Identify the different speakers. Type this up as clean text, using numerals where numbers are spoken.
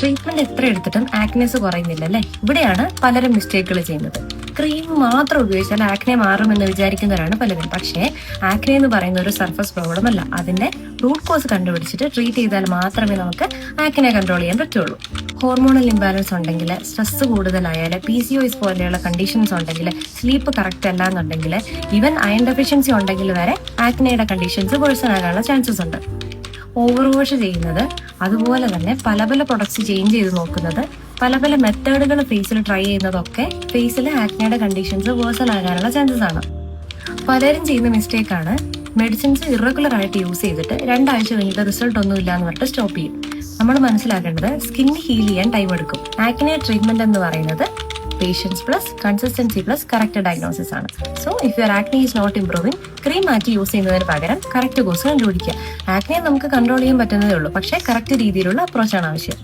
Speaker 1: Treatment എത്ര എടുത്തിട്ടും ആക്നെസ് കുറയുന്നില്ല അല്ലേ? ഇവിടെയാണ് പലരും മിസ്റ്റേക്കുകൾ ചെയ്യുന്നത്. ക്രീം മാത്രം ഉപയോഗിച്ചാൽ ആക്നെ മാറുമെന്ന് വിചാരിക്കുന്നവരാണ് പലരും. പക്ഷേ ആക്നെ എന്ന് പറയുന്ന ഒരു സർഫസ് പ്രോബ്ലം അല്ല. അതിന്റെ റൂട്ട് കോസ് കണ്ടുപിടിച്ചിട്ട് ട്രീറ്റ് ചെയ്താൽ മാത്രമേ നമുക്ക് ആക്നെ കൺട്രോൾ ചെയ്യാൻ പറ്റുള്ളൂ. ഹോർമോണൽ ഇംബാലൻസ് ഉണ്ടെങ്കിൽ, സ്ട്രെസ് കൂടുതലായാൽ, PCOS പോലെയുള്ള കണ്ടീഷൻസ് ഉണ്ടെങ്കിൽ, സ്ലീപ്പ് കറക്റ്റ് അല്ല എന്നുണ്ടെങ്കിൽ, ഈവൻ അയൺ ഡെഫിഷ്യൻസി ഉണ്ടെങ്കിൽ വരെ ആക്നെയുടെ കണ്ടീഷൻസ് വേഴ്സൺ ആകാനുള്ള ചാൻസസ് ഉണ്ട്. ഓവർ വാഷ് ചെയ്യുന്നത്, അതുപോലെ തന്നെ പല പല പ്രൊഡക്ട്സ് ചേഞ്ച് ചെയ്ത് നോക്കുന്നത്, പല പല മെത്തേഡുകൾ ഫേസിൽ ട്രൈ ചെയ്യുന്നതൊക്കെ ഫേസിലെ ആക്നെയുടെ കണ്ടീഷൻസ് വേഴ്സൺ ആകാനുള്ള ചാൻസസ് ആണ്. പലരും ചെയ്യുന്ന മിസ്റ്റേക്കാണ് മെഡിസിൻസ് ഇറഗുലർ ആയിട്ട് യൂസ് ചെയ്തിട്ട് 2 ആഴ്ച കഴിഞ്ഞിട്ട് റിസൾട്ട് ഒന്നും ഇല്ല എന്ന് പറഞ്ഞിട്ട് സ്റ്റോപ്പ് ചെയ്യും. നമ്മൾ മനസ്സിലാക്കേണ്ടത് സ്കിൻ ഹീൽ ചെയ്യാൻ ടൈം എടുക്കും. ആക്നെ ട്രീറ്റ്മെന്റ് എന്ന് പറയുന്നത് patience plus consistency plus correct diagnosis ആണ്. So if your acne is not improving, cream മാറ്റി യൂസ് ചെയ്യുന്നതിന് പകരം കറക്റ്റ് കോഴ്സ് കണ്ടുപിടിക്കുക. ആക്നെ നമുക്ക് കൺട്രോൾ ചെയ്യാൻ പറ്റുന്നതേ ഉള്ളൂ, പക്ഷേ കറക്റ്റ് രീതിയിലുള്ള അപ്രോച്ചാണ് ആവശ്യം.